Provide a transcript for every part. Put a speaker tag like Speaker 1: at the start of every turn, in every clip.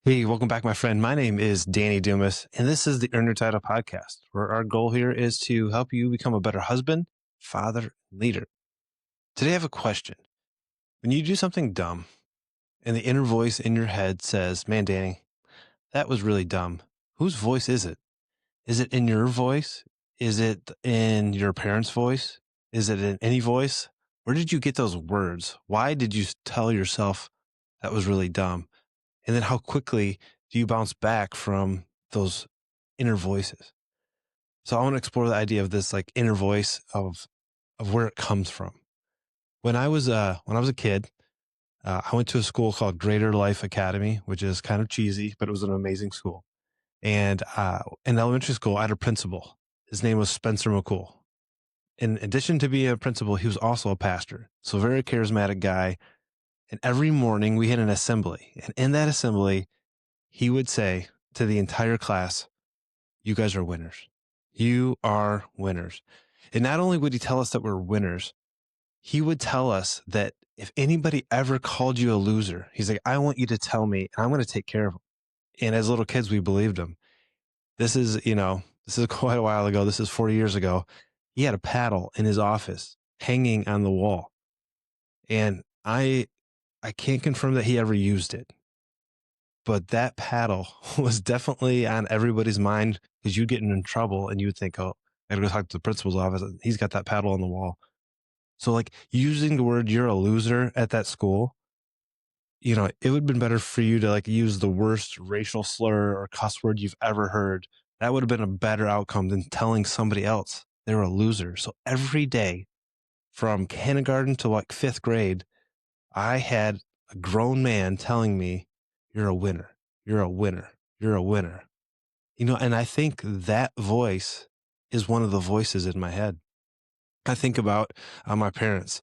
Speaker 1: Hey, welcome back, my friend. My name is Danny Dumas, and this is the Earn Your Title podcast, where our goal here is to help you become a better husband, father, and leader. Today, I have a question. When you do something dumb and the inner voice in your head says, man, Danny, that was really dumb. Whose voice is it? Is it in your voice? Is it in your parents' voice? Is it in any voice? Where did you get those words? Why did you tell yourself that was really dumb? And then how quickly do you bounce back from those inner voices? So I want to explore the idea of this like inner voice of where it comes from. When I was a kid, I went to a school called Greater Life Academy, which is kind of cheesy, but it was an amazing school. And in elementary school, I had a principal. His name was Spencer McCool. In addition to being a principal, he was also a pastor. So very charismatic guy. And every morning we had an assembly. And in that assembly, he would say to the entire class, you guys are winners. You are winners. And not only would he tell us that we're winners, he would tell us that if anybody ever called you a loser, he's like, I want you to tell me and I'm going to take care of them. And as little kids, we believed him. This is quite a while ago. This is 40 years ago. He had a paddle in his office hanging on the wall. And I can't confirm that he ever used it. But that paddle was definitely on everybody's mind because you'd get in trouble and you would think, oh, I gotta go talk to the principal's office. He's got that paddle on the wall. So like using the word you're a loser at that school, it would have been better for you to like use the worst racial slur or cuss word you've ever heard. That would have been a better outcome than telling somebody else they were a loser. So every day from kindergarten to like fifth grade, I had a grown man telling me, you're a winner. You're a winner. You're a winner. And I think that voice is one of the voices in my head. I think about my parents.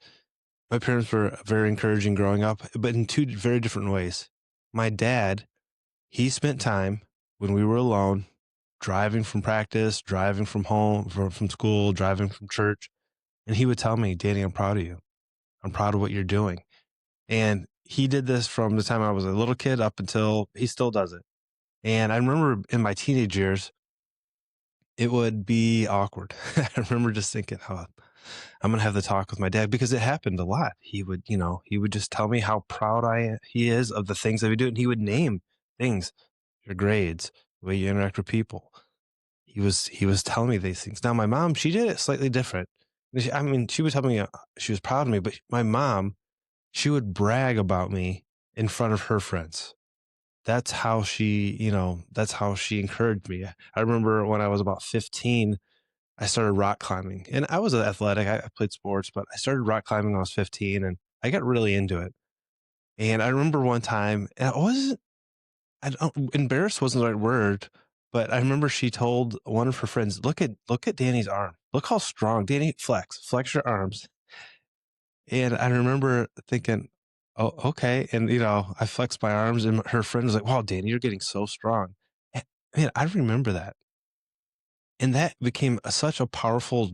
Speaker 1: My parents were very encouraging growing up, but in two very different ways. My dad, he spent time when we were alone, driving from practice, driving from home, from school, driving from church. And he would tell me, Danny, I'm proud of you. I'm proud of what you're doing. And he did this from the time I was a little kid up until he still does it. And I remember in my teenage years, it would be awkward. I remember just thinking, oh, I'm going to have the talk with my dad because it happened a lot. He would just tell me how proud he is of the things that we do. And he would name things, your grades, the way you interact with people. He was telling me these things. Now, my mom, she did it slightly different. She would tell me she was proud of me, but my mom, she would brag about me in front of her friends. That's how she encouraged me. I remember when I was about 15, I started rock climbing and I was athletic. I played sports, but I started rock climbing when I was 15 and I got really into it. And I remember one time, and embarrassed wasn't the right word, but I remember she told one of her friends, look at Danny's arm. Look how strong. Danny, flex your arms. And I remember thinking, oh, okay. And, I flexed my arms and her friend was like, wow, Danny, you're getting so strong. And, man, I remember that. And that became such a powerful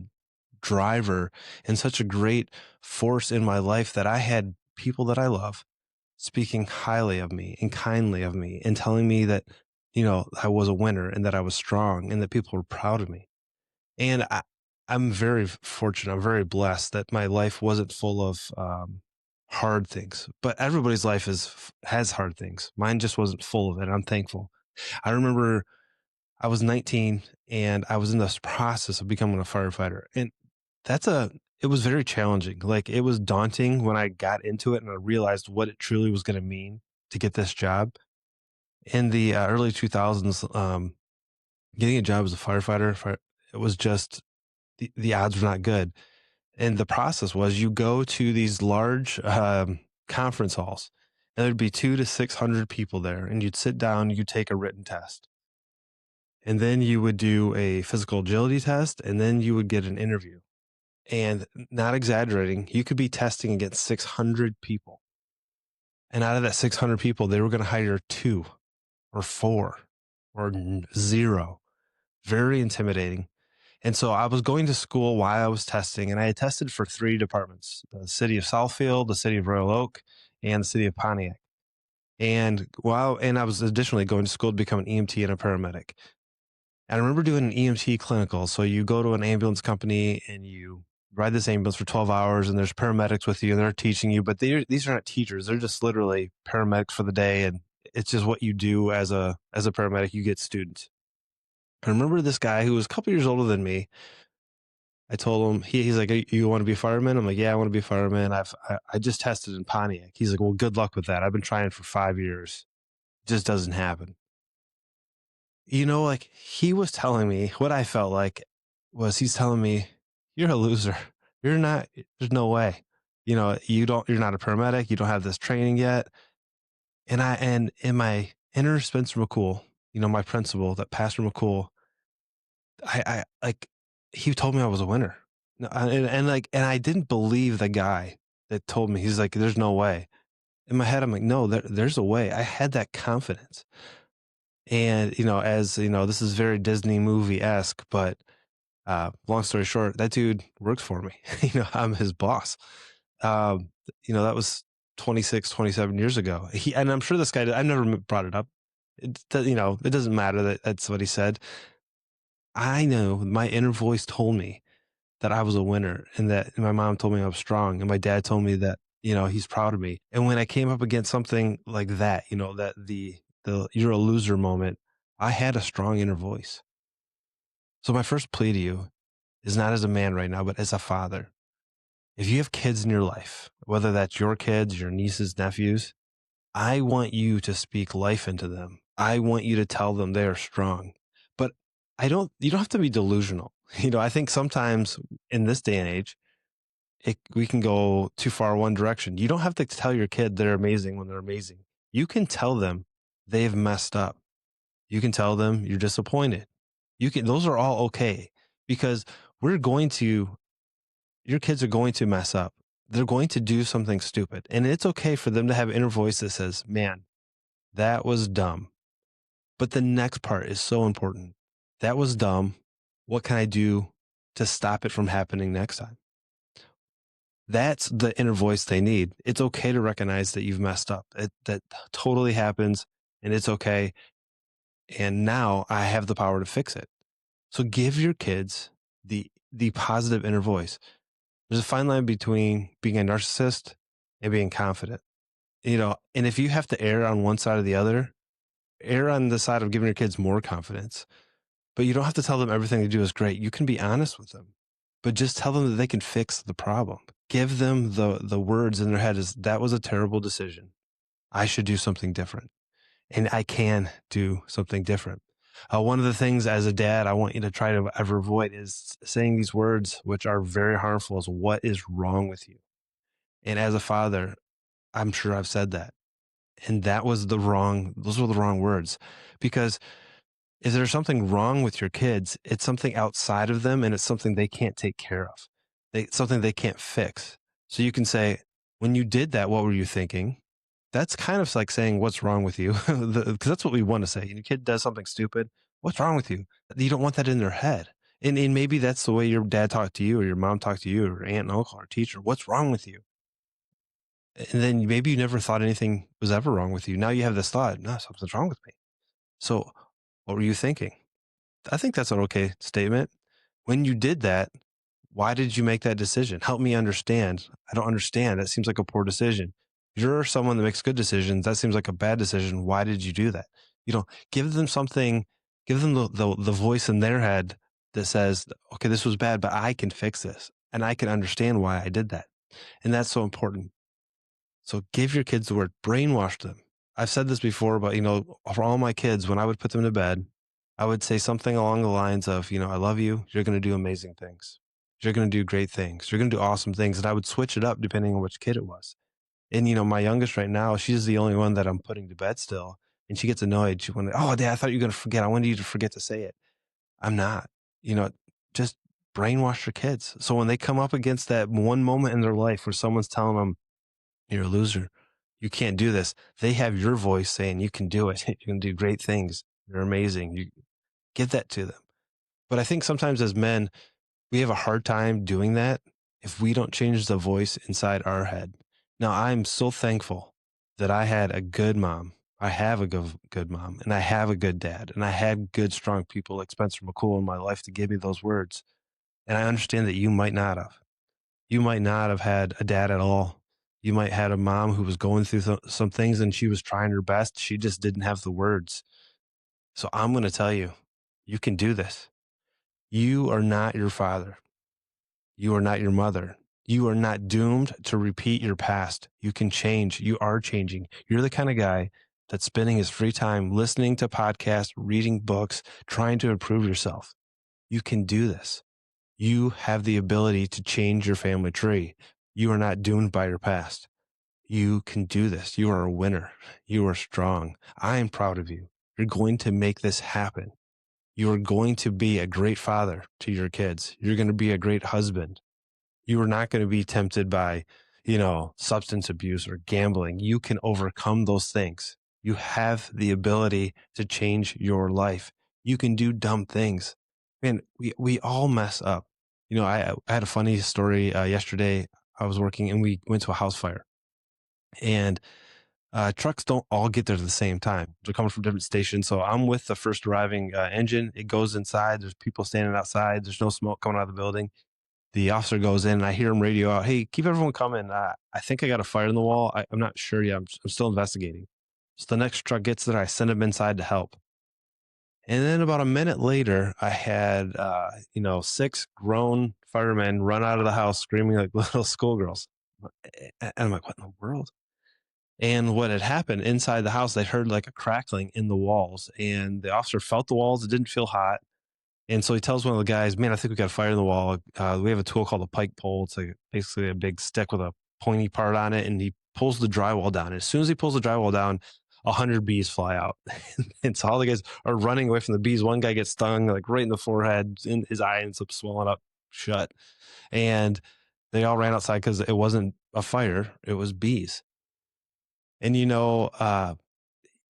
Speaker 1: driver and such a great force in my life that I had people that I love speaking highly of me and kindly of me and telling me that, I was a winner and that I was strong and that people were proud of me. And I'm very fortunate. I'm very blessed that my life wasn't full of hard things, but everybody's life has hard things. Mine just wasn't full of it. I'm thankful. I remember I was 19 and I was in this process of becoming a firefighter, and it was very challenging. Like it was daunting when I got into it and I realized what it truly was going to mean to get this job. In the early 2000s, getting a job as a firefighter, it was just the odds were not good. And the process was you go to these large conference halls and there'd be 200 to 600 people there, and you'd sit down, you'd take a written test. And then you would do a physical agility test, and then you would get an interview. And not exaggerating, you could be testing against 600 people. And out of that 600 people, they were going to hire 2 or 4 or 0. Very intimidating. And so I was going to school while I was testing, and I had tested for 3 departments: the city of Southfield, the city of Royal Oak, and the city of Pontiac. And I was additionally going to school to become an EMT and a paramedic. And I remember doing an EMT clinical. So you go to an ambulance company and you ride this ambulance for 12 hours, and there's paramedics with you and they're teaching you, but these are not teachers. They're just literally paramedics for the day. And it's just what you do as a paramedic. You get students. I remember this guy who was a couple years older than me. I told him, he's like, you want to be a fireman? I'm like, yeah, I want to be a fireman. I just tested in Pontiac. He's like, well, good luck with that. I've been trying for 5 years. It just doesn't happen. Like he was telling me what I felt like was he's telling me, you're a loser. You're not, there's no way, you're not a paramedic. You don't have this training yet. And in my inner Spencer McCool, my principal, that Pastor McCool, I like, he told me I was a winner. No, and I didn't believe the guy that told me. He's like, there's no way. In my head, I'm like, no, there's a way. I had that confidence. And, this is very Disney movie-esque, but long story short, that dude works for me. I'm his boss. That was 26, 27 years ago. And I'm sure this guy, I never brought it up. It doesn't matter that that's what he said. I know my inner voice told me that I was a winner, and that my mom told me I was strong, and my dad told me that, he's proud of me. And when I came up against something like that, that the you're a loser moment, I had a strong inner voice. So my first plea to you is not as a man right now, but as a father. If you have kids in your life, whether that's your kids, your nieces, nephews, I want you to speak life into them. I want you to tell them they are strong. But you don't have to be delusional. I think sometimes in this day and age, we can go too far one direction. You don't have to tell your kid they're amazing when they're amazing. You can tell them they've messed up. You can tell them you're disappointed. Those are all okay, because your kids are going to mess up. They're going to do something stupid. And it's okay for them to have an inner voice that says, man, that was dumb. But the next part is so important. That was dumb. What can I do to stop it from happening next time? That's the inner voice they need. It's okay to recognize that you've messed up. That totally happens, and it's okay. And now I have the power to fix it. So give your kids the positive inner voice. There's a fine line between being a narcissist and being confident. And if you have to err on one side or the other, err on the side of giving your kids more confidence. But you don't have to tell them everything they do is great. You can be honest with them, but just tell them that they can fix the problem. Give them the words in their head is, that was a terrible decision. I should do something different. And I can do something different. One of the things as a dad I want you to try to ever avoid is saying these words, which are very harmful, is what is wrong with you? And as a father, I'm sure I've said that. And those were the wrong words, because if there's something wrong with your kids, it's something outside of them, and it's something they can't take care of. Something they can't fix. So you can say, when you did that, what were you thinking? That's kind of like saying, what's wrong with you? Because that's what we want to say. Your kid does something stupid. What's wrong with you? You don't want that in their head. And maybe that's the way your dad talked to you, or your mom talked to you, or aunt and uncle or teacher. What's wrong with you? And then maybe you never thought anything was ever wrong with you. Now you have this thought, no, something's wrong with me. So what were you thinking? I think that's an okay statement. When you did that, why did you make that decision? Help me understand. I don't understand. That seems like a poor decision. You're someone that makes good decisions. That seems like a bad decision. Why did you do that? Give them something, give them the voice in their head that says, okay, this was bad, but I can fix this, and I can understand why I did that. And that's so important. So give your kids the word, brainwash them. I've said this before, but for all my kids, when I would put them to bed, I would say something along the lines of, I love you. You're going to do amazing things. You're going to do great things. You're going to do awesome things. And I would switch it up depending on which kid it was. And, my youngest right now, she's the only one that I'm putting to bed still. And she gets annoyed. She went, oh, Dad, I thought you were going to forget. I wanted you to forget to say it. I'm not. Just brainwash your kids. So when they come up against that one moment in their life where someone's telling them, you're a loser, you can't do this, they have your voice saying, you can do it. You can do great things. You're amazing. You give that to them. But I think sometimes as men, we have a hard time doing that if we don't change the voice inside our head. Now, I'm so thankful that I had a good mom. I have a good mom, and I have a good dad, and I had good, strong people like Spencer McCool in my life to give me those words. And I understand that you might not have. You might not have had a dad at all. You might had a mom who was going through some things and she was trying her best. She just didn't have the words. So I'm going to tell you, you can do this. You are not your father. You are not your mother. You are not doomed to repeat your past. You can change. You are changing. You're the kind of guy that's spending his free time listening to podcasts, reading books, trying to improve yourself. You can do this. You have the ability to change your family tree. You are not doomed by your past. You can do this. You are a winner. You are strong. I am proud of you. You're going to make this happen. You are going to be a great father to your kids. You're going to be a great husband. You are not going to be tempted by, substance abuse or gambling. You can overcome those things. You have the ability to change your life. You can do dumb things. Man, we all mess up. I had a funny story yesterday. I was working and we went to a house fire, and trucks don't all get there at the same time. They're coming from different stations. So I'm with the first arriving engine. It goes inside. There's people standing outside. There's no smoke coming out of the building. The officer goes in and I hear him radio out, "Hey, keep everyone coming. I think I got a fire in the wall. I'm not sure yet. I'm still investigating." So the next truck gets there. I send him inside to help. And then about a minute later, I had, 6 grown firemen run out of the house screaming like little schoolgirls. And I'm like, what in the world? And what had happened inside the house, they heard like a crackling in the walls, and the officer felt the walls. It didn't feel hot. And so he tells one of the guys, "Man, I think we got a fire in the wall. We have a tool called a pike pole. It's like basically a big stick with a pointy part on it." And he pulls the drywall down. And as soon as he pulls the drywall down, 100 bees fly out. And so all the guys are running away from the bees. One guy gets stung like right in the forehead, and his eye ends up swelling up shut. And they all ran outside because it wasn't a fire, it was bees. And, the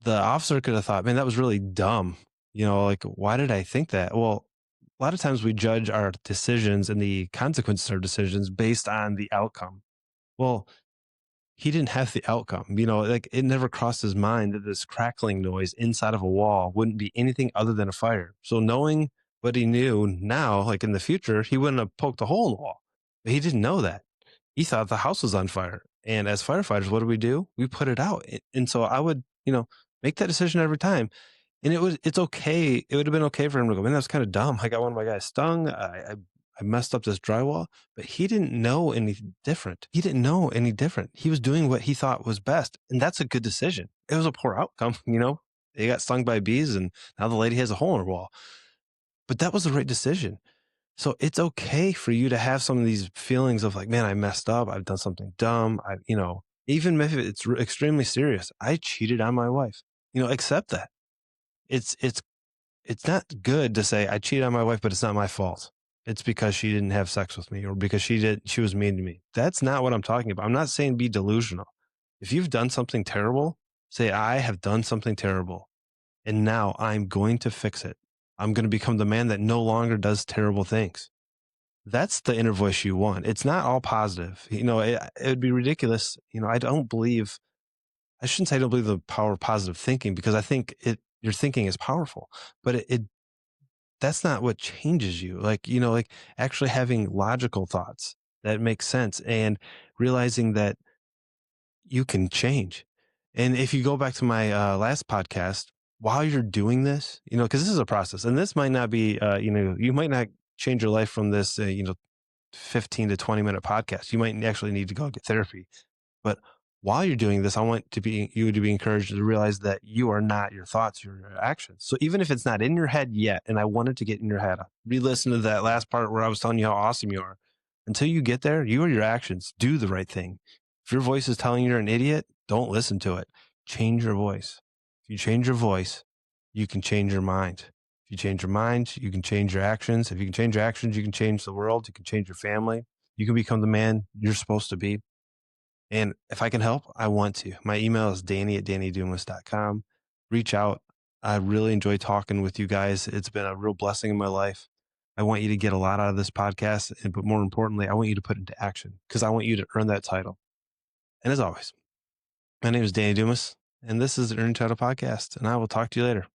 Speaker 1: officer could have thought, "Man, that was really dumb. Like, why did I think that?" Well, a lot of times we judge our decisions and the consequences of our decisions based on the outcome. Well, he didn't have the outcome. Like it never crossed his mind that this crackling noise inside of a wall wouldn't be anything other than a fire. So knowing what he knew now, like in the future, he wouldn't have poked a hole in the wall. But he didn't know that. He thought the house was on fire. And as firefighters, what do? We put it out. And so I would, make that decision every time. And it's okay. It would have been okay for him to go, "Man, that's kind of dumb. I got one of my guys stung. I messed up this drywall," but he didn't know any different. He didn't know any different. He was doing what he thought was best. And that's a good decision. It was a poor outcome. They got stung by bees and now the lady has a hole in her wall, but that was the right decision. So it's okay for you to have some of these feelings of like, "Man, I messed up. I've done something dumb. Even if it's extremely serious, I cheated on my wife, accept that. It's not good to say I cheated on my wife, but it's not my fault. It's because she didn't have sex with me or because she was mean to me." That's not what I'm talking about. I'm not saying be delusional. If you've done something terrible, say, "I have done something terrible and now I'm going to fix it. I'm going to become the man that no longer does terrible things." That's the inner voice you want. It's not all positive. It would be ridiculous. I shouldn't say I don't believe the power of positive thinking, because I think your thinking is powerful, but that's not what changes you. Like actually having logical thoughts that make sense and realizing that you can change. And if you go back to my last podcast, while you're doing this, because this is a process, and this might not be, you might not change your life from this, 15 to 20-minute podcast. You might actually need to go get therapy. But while you're doing this, I want you to be encouraged to realize that you are not your thoughts, you're your actions. So even if it's not in your head yet, and I wanted to get in your head, re-listen to that last part where I was telling you how awesome you are. Until you get there, you are your actions. Do the right thing. If your voice is telling you you're an idiot, don't listen to it. Change your voice. If you change your voice, you can change your mind. If you change your mind, you can change your actions. If you can change your actions, you can change the world. You can change your family. You can become the man you're supposed to be. And if I can help, I want to. My email is danny@dannydumas.com. Reach out. I really enjoy talking with you guys. It's been a real blessing in my life. I want you to get a lot out of this podcast. But more importantly, I want you to put it into action, because I want you to earn that title. And as always, My name is Danny Dumas, and this is the Inner Critic podcast, and I will talk to you later.